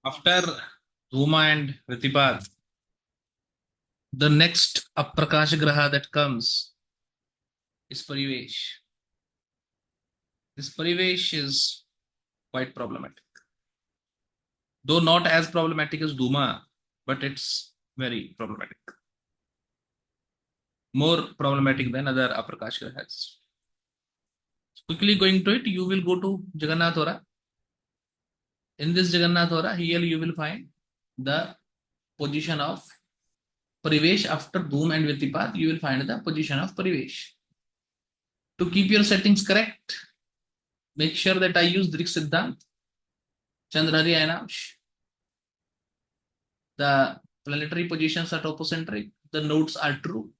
After Dhuma and Ritipad, the next Aprakash Graha that comes is Parivesh. This Parivesh is quite problematic, though not as problematic as Dhuma, but it's very problematic. More problematic than other Aprakash Grahas. Quickly going to it, you will go to Jagannath Hora. In this Jagannath Hora, here you will find the position of Parivesh after Dhoom and Vitipat. You will find the position of Parivesh. To keep your settings correct, make sure that I use Drik Siddhant, Chandrari Ainamsh. The planetary positions are topocentric. The nodes are true.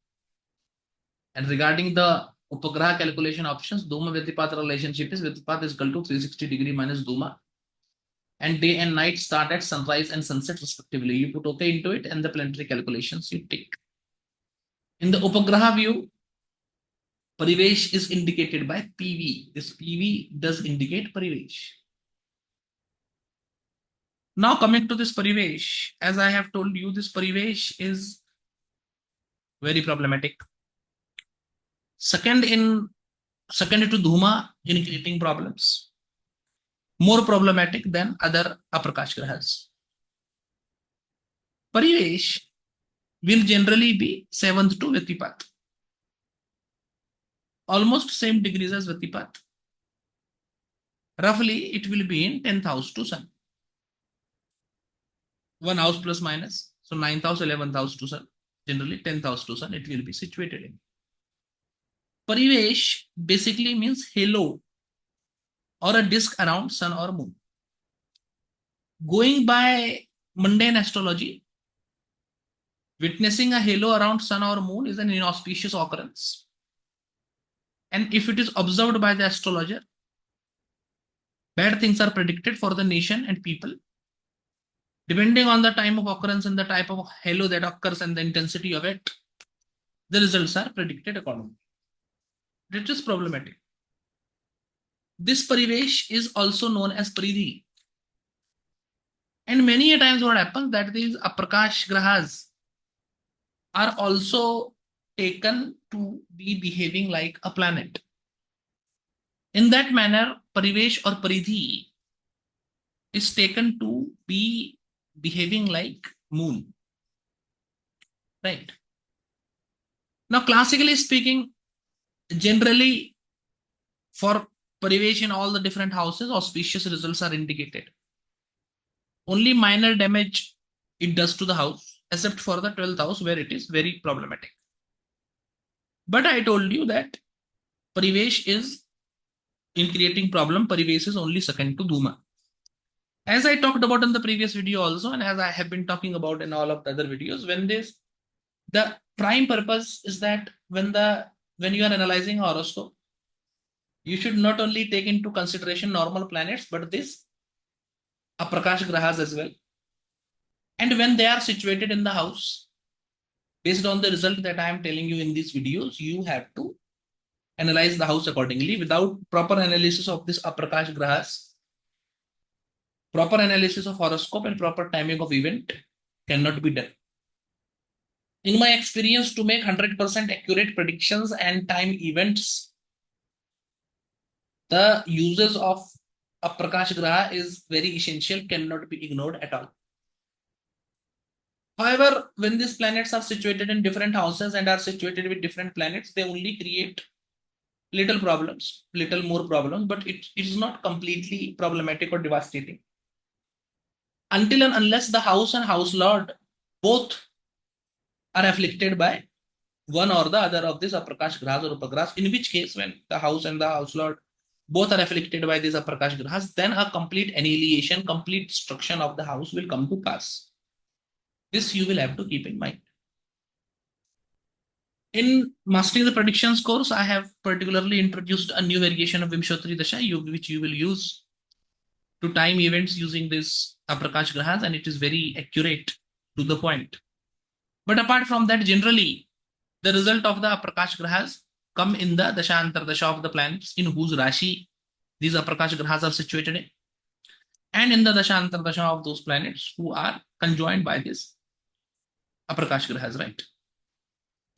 And regarding the Upagraha calculation options, Dhuma Vitipat relationship is Vitipat is equal to 360 degree minus Dhuma. And day and night start at sunrise and sunset respectively. You put OK into it and the planetary calculations you take. In the Upagraha view, Parivesh is indicated by PV. This PV does indicate Parivesh. Now coming to this Parivesh, as I have told you, this Parivesh is very problematic. Second to Dhuma in creating problems. More problematic than other Aprakash Grahas. Parivesh will generally be 7th to Vitipat. Almost same degrees as Vitipat. Roughly, it will be in 10th house to Sun. One house plus minus. So 9th house, 11th house to Sun. Generally 10th house to Sun, it will be situated in. Parivesh basically means halo or a disk around Sun or Moon. Going by mundane astrology, witnessing a halo around Sun or Moon is an inauspicious occurrence. And if it is observed by the astrologer, bad things are predicted for the nation and people. Depending on the time of occurrence and the type of halo that occurs and the intensity of it, the results are predicted accordingly. It is problematic. This Parivesh is also known as Paridhi. And many a times what happens that these Aprakash Grahas are also taken to be behaving like a planet. In that manner, Parivesh or Paridhi is taken to be behaving like moon. Right. Now, classically speaking, generally for Parivesh in all the different houses, auspicious results are indicated. Only minor damage it does to the house, except for the 12th house where it is very problematic. But I told you that Parivesh is in creating problem, Parivesh is only second to Dhuma. As I talked about in the previous video also, and as I have been talking about in all of the other videos, the prime purpose is that when you are analyzing a horoscope, you should not only take into consideration normal planets, but this Aprakash Grahas as well. And when they are situated in the house, based on the result that I am telling you in these videos, you have to analyze the house accordingly. Without proper analysis of this Aprakash Grahas, proper analysis of horoscope and proper timing of event cannot be done. In my experience, to make 100% accurate predictions and time events, the uses of a Prakash Graha is very essential, cannot be ignored at all. However, when these planets are situated in different houses and are situated with different planets, they only create little problems, little more problems, but it is not completely problematic or devastating. Until and unless the house and house lord both are afflicted by one or the other of these Aprakash Grahas or Upagrahas, in which case, when the house and the house lord both are afflicted by these Aprakash Grahas, then a complete annihilation, complete destruction of the house will come to pass. This you will have to keep in mind. In Mastering the Predictions course, I have particularly introduced a new variation of Vimshottari Dasha, which you will use to time events using this Aprakash Grahas, and it is very accurate to the point. But apart from that, generally, the result of the Aprakash Grahas come in the Dasha Antardasha of the planets in whose Rashi these Aprakash Grahas are situated in. and in the dasha antardasha of those planets who are conjoined by this Aprakash grahas, right?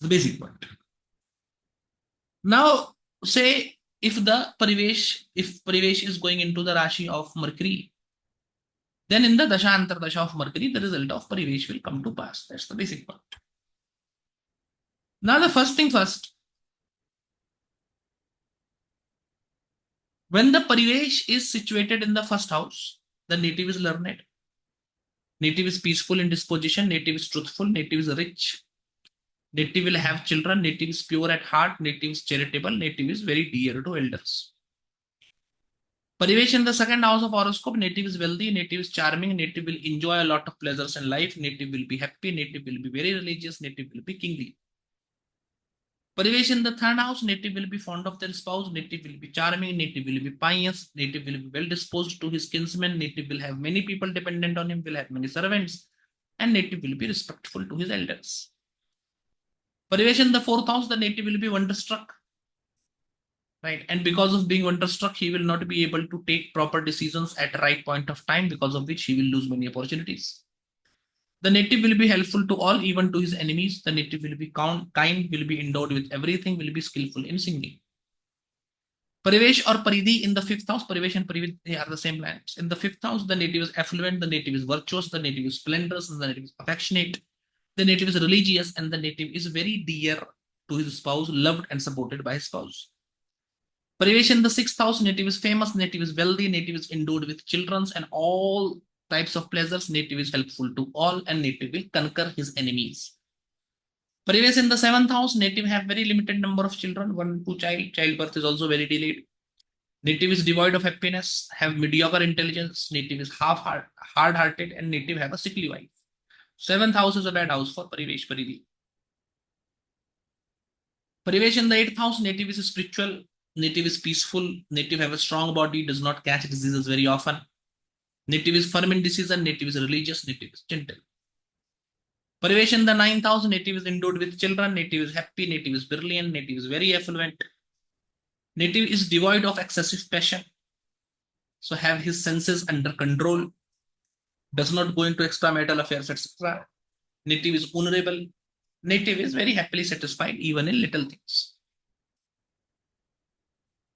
The basic point. Now, say if Parivesh is going into the Rashi of Mercury, then in the dasha antardasha of Mercury, the result of Parivesh will come to pass. That's the basic point. Now, the first thing first, when the Parivesh is situated in the first house, the native is learned, native is peaceful in disposition, native is truthful, native is rich, native will have children, native is pure at heart, native is charitable, native is very dear to elders. Parivesh in the second house of horoscope, native is wealthy, native is charming, native will enjoy a lot of pleasures in life, native will be happy, native will be very religious, native will be kingly. Parivesh in the third house, native will be fond of their spouse, native will be charming, native will be pious, native will be well disposed to his kinsmen, native will have many people dependent on him, will have many servants, and native will be respectful to his elders. Parivesh in the fourth house, the native will be wonderstruck, right? And because of being wonderstruck, he will not be able to take proper decisions at the right point of time, because of which he will lose many opportunities. The native will be helpful to all, even to his enemies. The native will be kind, will be endowed with everything, will be skillful in singing. Parivesh or Paridhi in the fifth house, Parivesh and Paridhi, they are the same planets. In the fifth house, the native is affluent, the native is virtuous, the native is splendorous, the native is affectionate, the native is religious, and the native is very dear to his spouse, loved and supported by his spouse. Parivesh in the sixth house, native is famous, native is wealthy, native is endowed with children and all types of pleasures, native is helpful to all, and native will conquer his enemies. Parivesh in the seventh house, native have very limited number of children, one, two child, childbirth is also very delayed. Native is devoid of happiness, have mediocre intelligence, native is hard-hearted, and native have a sickly wife. Seventh house is a bad house for Parivesh Paridhi. Parivesh in the eighth house, native is spiritual, native is peaceful, native have a strong body, does not catch diseases very often. Native is firm in decision, native is religious, native is gentle. Parivesh in the ninth house, native is endowed with children, native is happy, native is brilliant, native is very affluent. Native is devoid of excessive passion, so have his senses under control, does not go into extramarital affairs, etc. Native is honorable. Native is very happily satisfied even in little things.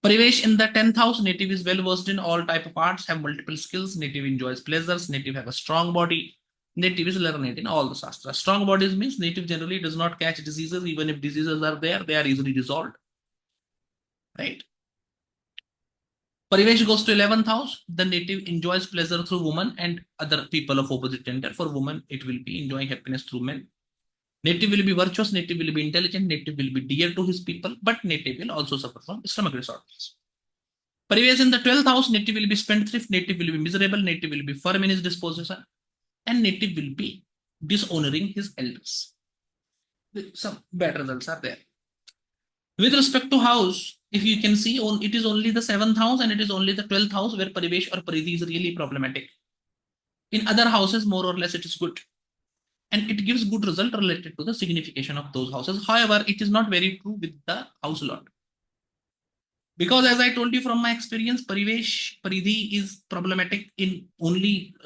Parivesh in the 10th house, native is well versed in all type of arts, have multiple skills, native enjoys pleasures, native have a strong body, native is learned in all the shastras. Strong bodies means native generally does not catch diseases, even if diseases are there, they are easily resolved. Right? Parivesh goes to 11th house, the native enjoys pleasure through woman and other people of opposite gender. For woman, it will be enjoying happiness through men. Native will be virtuous, native will be intelligent, native will be dear to his people, but native will also suffer from stomach disorders. Parivesh in the 12th house, native will be spendthrift, native will be miserable, native will be firm in his disposition, and native will be dishonoring his elders. Some bad results are there. With respect to house, if you can see, it is only the 7th house and it is only the 12th house where Parivesh or Paridhi is really problematic. In other houses, more or less, it is good. And it gives good result related to the signification of those houses. However, it is not very true with the house lord. Because as I told you from my experience, Parivesh, Paridhi is problematic in only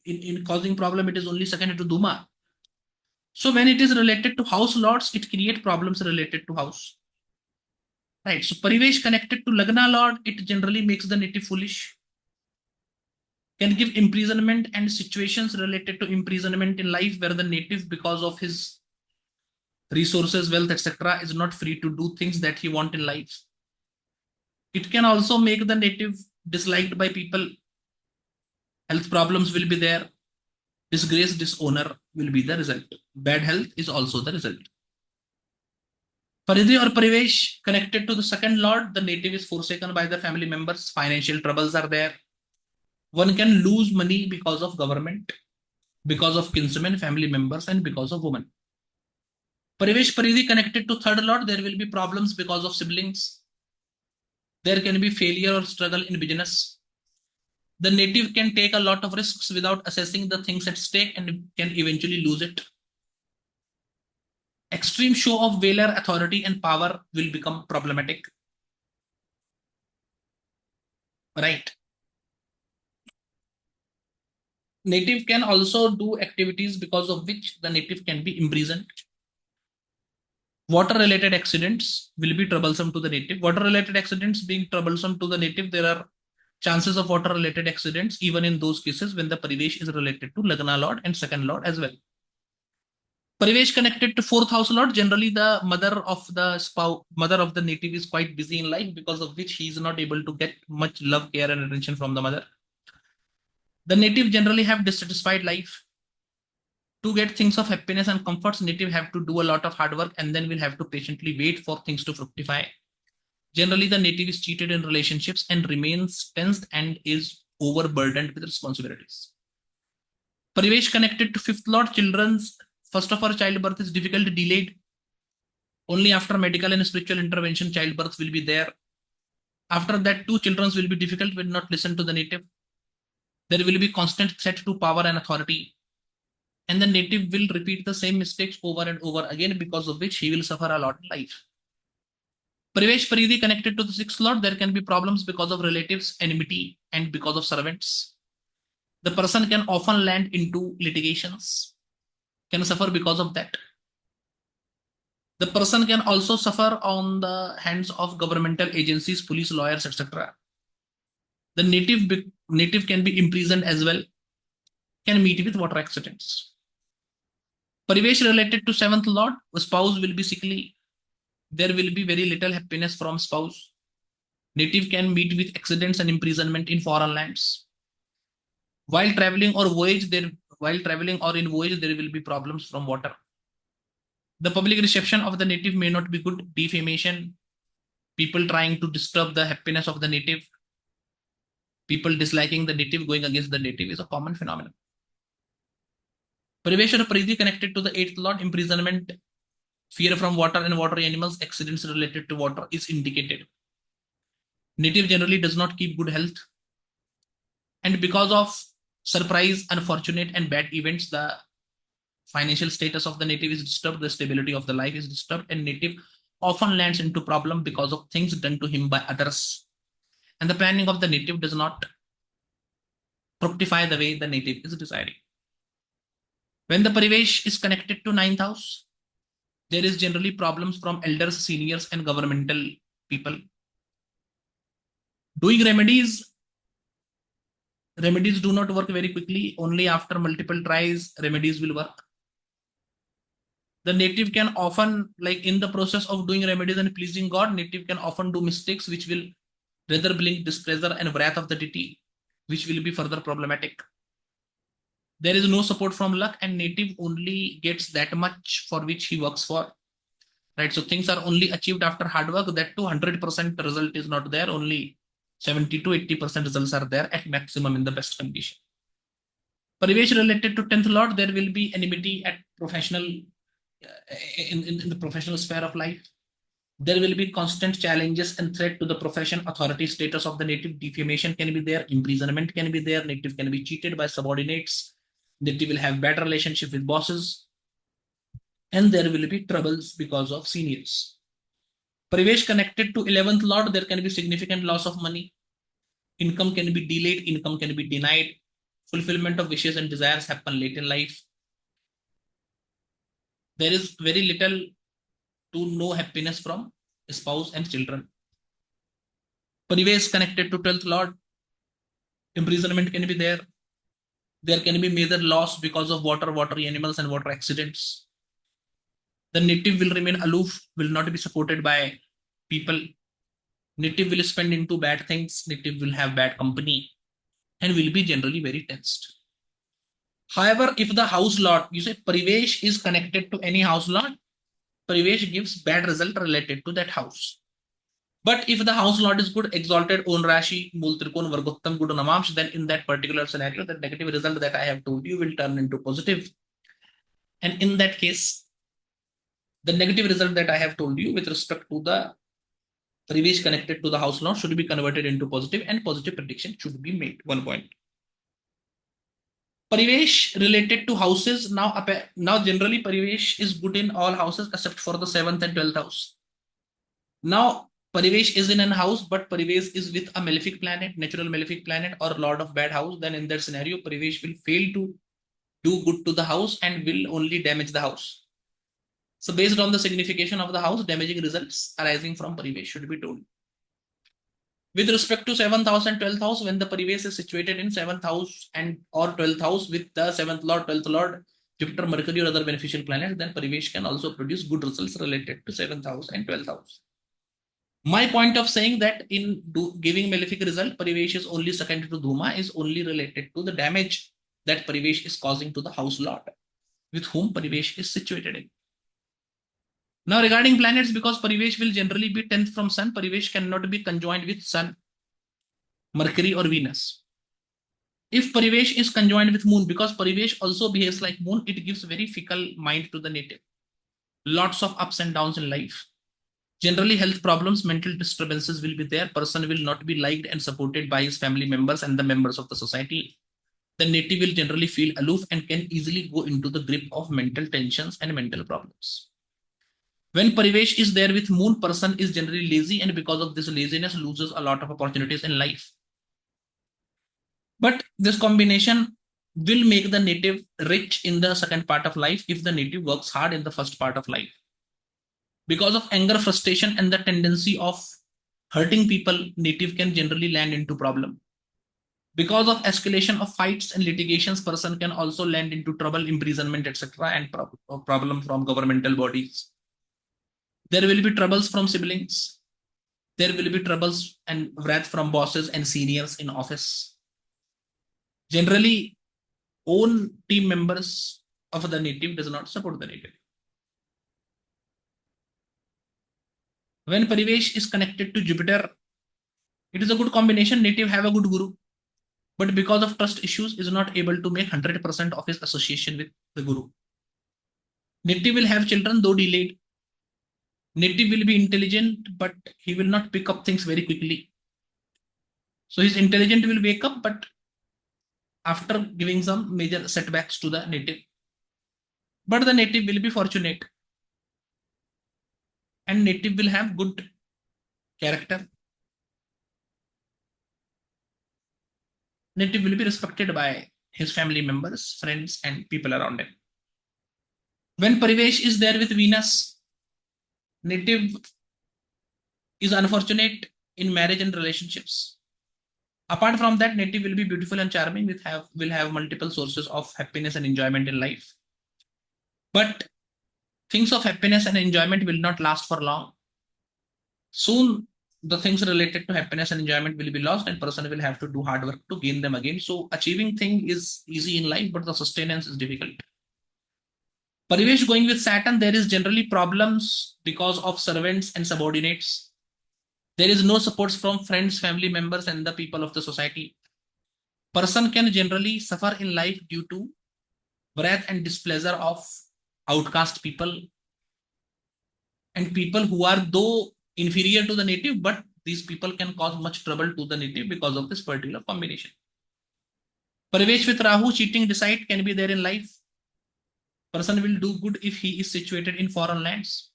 in causing problem, it is only second to Duma. So when it is related to house lords, it create problems related to house. Right. So Parivesh connected to Lagna Lord, it generally makes the native foolish. Can give imprisonment and situations related to imprisonment in life where the native, because of his resources, wealth, etc., is not free to do things that he want in life. It can also make the native disliked by people. Health problems will be there. Disgrace, dishonor will be the result. Bad health is also the result. Paridhi or Parivesh connected to the second lord, the native is forsaken by the family members. Financial troubles are there. One can lose money because of government, because of kinsmen, family members, and because of women. Parivesh Paridhi connected to third lord, there will be problems because of siblings. There can be failure or struggle in business. The native can take a lot of risks without assessing the things at stake and can eventually lose it. Extreme show of valor, authority, and power will become problematic. Right. Native can also do activities because of which the native can be imprisoned. Water related accidents will be troublesome to the native. Water related accidents being troublesome to the native, there are chances of water related accidents even in those cases when the Parivesh is related to Lagna Lord and second Lord as well. Parivesh connected to fourth house Lord, generally the mother of the native is quite busy in life, because of which he is not able to get much love, care, and attention from the mother. The native generally have dissatisfied life. To get things of happiness and comforts, native have to do a lot of hard work and then will have to patiently wait for things to fructify. Generally, the native is cheated in relationships and remains tensed and is overburdened with responsibilities. Parivesh connected to fifth lord, children's first of all childbirth is difficult, delayed. Only after medical and spiritual intervention, childbirth will be there. After that, two children will be difficult, will not listen to the native. There will be constant threat to power and authority. And the native will repeat the same mistakes over and over again, because of which he will suffer a lot in life. Parivesh Paridhi connected to the sixth lord, there can be problems because of relatives, enmity, and because of servants. The person can often land into litigations, can suffer because of that. The person can also suffer on the hands of governmental agencies, police, lawyers, etc. The native can be imprisoned as well, can meet with water accidents. Parivesh related to seventh lord, the spouse will be sickly. There will be very little happiness from spouse. Native can meet with accidents and imprisonment in foreign lands. While traveling or in voyage, there will be problems from water. The public reception of the native may not be good. Defamation, people trying to disturb the happiness of the native, people disliking the native, going against the native is a common phenomenon. Parivesh or Paridhi connected to the eighth lord, imprisonment, fear from water and watery animals, accidents related to water is indicated. Native generally does not keep good health. And because of surprise, unfortunate, and bad events, the financial status of the native is disturbed, the stability of the life is disturbed, and native often lands into problem because of things done to him by others. And the planning of the native does not fructify the way the native is desiring. When the Parivesh is connected to ninth house, there is generally problems from elders, seniors, and governmental people. Doing remedies do not work very quickly. Only after multiple tries, remedies will work. The native can often, like in the process of doing remedies and pleasing God, native can often do mistakes which will rather bring displeasure and wrath of the deity, which will be further problematic. There is no support from luck, and native only gets that much for which he works for. Right? So things are only achieved after hard work. That 200% result is not there. Only 70 to 80% results are there at maximum in the best condition. Parivesh related to 10th lord, there will be enmity at professional, in the professional sphere of life. There will be constant challenges and threat to the profession, authority status of the native. Defamation can be there, imprisonment can be there, native can be cheated by subordinates, native will have bad relationship with bosses, and there will be troubles because of seniors. Parivesh connected to 11th lord, there can be significant loss of money, income can be delayed, income can be denied, fulfillment of wishes and desires happen late in life. There is very little to no happiness from spouse and children. Parivesh connected to 12th lord, imprisonment can be there. There can be major loss because of water, watery animals, and water accidents. The native will remain aloof, will not be supported by people. Native will spend into bad things, native will have bad company, and will be generally very tensed. However, if the house lord, you say Parivesh is connected to any house lord, Parivesh gives bad result related to that house. But if the house lord is good, exalted, own Rashi, Mool Trikon, Vargottam, good Namamsh, then in that particular scenario, the negative result that I have told you will turn into positive. And in that case, the negative result that I have told you with respect to the Parivesh connected to the house lord should be converted into positive, and positive prediction should be made. 1 point. Parivesh related to houses, now generally Parivesh is good in all houses except for the 7th and 12th house. Now Parivesh is in an house, but Parivesh is with a malefic planet, natural malefic planet, or lord of bad house, then in that scenario, Parivesh will fail to do good to the house and will only damage the house. So based on the signification of the house, damaging results arising from Parivesh should be told. With respect to 7th house and 12th house, when the Parivesh is situated in 7th house and or 12th house with the 7th lord, 12th lord, Jupiter, Mercury, or other beneficial planets, then Parivesh can also produce good results related to 7th house and 12th house. My point of saying that in giving malefic result, Parivesh is only second to Dhuma is only related to the damage that Parivesh is causing to the house lord with whom Parivesh is situated in. Now regarding planets, because Parivesh will generally be 10th from Sun, Parivesh cannot be conjoined with Sun, Mercury, or Venus. If Parivesh is conjoined with Moon, because Parivesh also behaves like Moon, it gives very fickle mind to the native. Lots of ups and downs in life. Generally, health problems, mental disturbances will be there. Person will not be liked and supported by his family members and the members of the society. The native will generally feel aloof and can easily go into the grip of mental tensions and mental problems. When Parivesh is there with Moon, person is generally lazy and because of this laziness loses a lot of opportunities in life. But this combination will make the native rich in the second part of life if the native works hard in the first part of life. Because of anger, frustration, and the tendency of hurting people, native can generally land into problem. Because of escalation of fights and litigations, person can also land into trouble, imprisonment, etc., and problem from governmental bodies. There will be troubles from siblings. There will be troubles and wrath from bosses and seniors in office. Generally, own team members of the native does not support the native. When Parivesh is connected to Jupiter, it is a good combination. Native have a good guru, but because of trust issues, is not able to make 100% of his association with the guru. Native will have children, though delayed. Native will be intelligent, but he will not pick up things very quickly. So his intelligence will wake up, but after giving some major setbacks to the native. But the native will be fortunate. And native will have good character. Native will be respected by his family members, friends, and people around him. When Parivesh is there with Venus, native is unfortunate in marriage and relationships. Apart from that, native will be beautiful and charming, will have multiple sources of happiness and enjoyment in life. But things of happiness and enjoyment will not last for long. Soon, the things related to happiness and enjoyment will be lost, and person will have to do hard work to gain them again. So achieving thing is easy in life, but the sustenance is difficult. Parivesh going with Saturn, there is generally problems because of servants and subordinates. There is no support from friends, family members, and the people of the society. Person can generally suffer in life due to wrath and displeasure of outcast people and people who are though inferior to the native, but these people can cause much trouble to the native because of this particular combination. Parivesh with Rahu, cheating, deceit can be there in life. Person will do good if he is situated in foreign lands.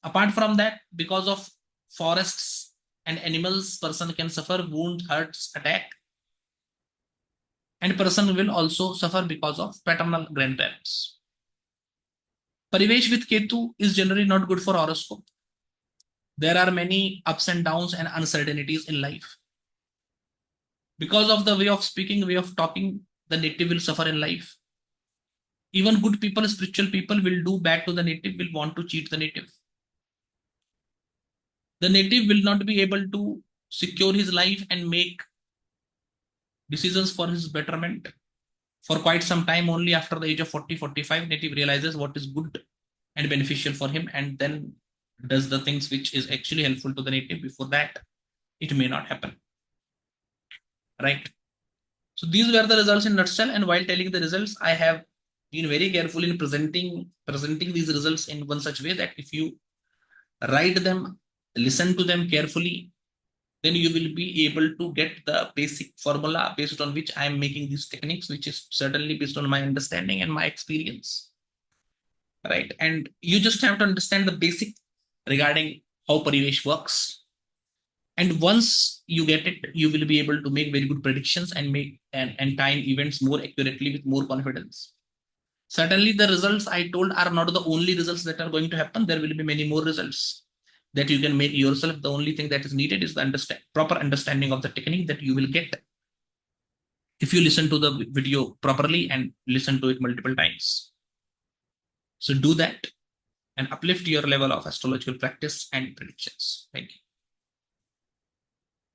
Apart from that, because of forests and animals, person can suffer wound, hurts, attack. And person will also suffer because of paternal grandparents. Parivesh with Ketu is generally not good for horoscope. There are many ups and downs and uncertainties in life. Because of the way of speaking, way of talking, the native will suffer in life. Even good people, spiritual people will do bad to the native, will want to cheat the native. The native will not be able to secure his life and make decisions for his betterment for quite some time. Only after the age of 40, 45, native realizes what is good and beneficial for him and then does the things which is actually helpful to the native. Before that, it may not happen. Right? So these were the results in nutshell. And while telling the results, I have been very careful in presenting these results in one such way that if you write them, listen to them carefully, then you will be able to get the basic formula based on which I am making these techniques, which is certainly based on my understanding and my experience. Right? And you just have to understand the basic regarding how Parivesh works. And once you get it, you will be able to make very good predictions and make and time events more accurately with more confidence. Certainly, the results I told are not the only results that are going to happen. There will be many more results that you can make yourself. The only thing that is needed is the proper understanding of the technique that you will get if you listen to the video properly and listen to it multiple times. So do that and uplift your level of astrological practice and predictions. Thank you.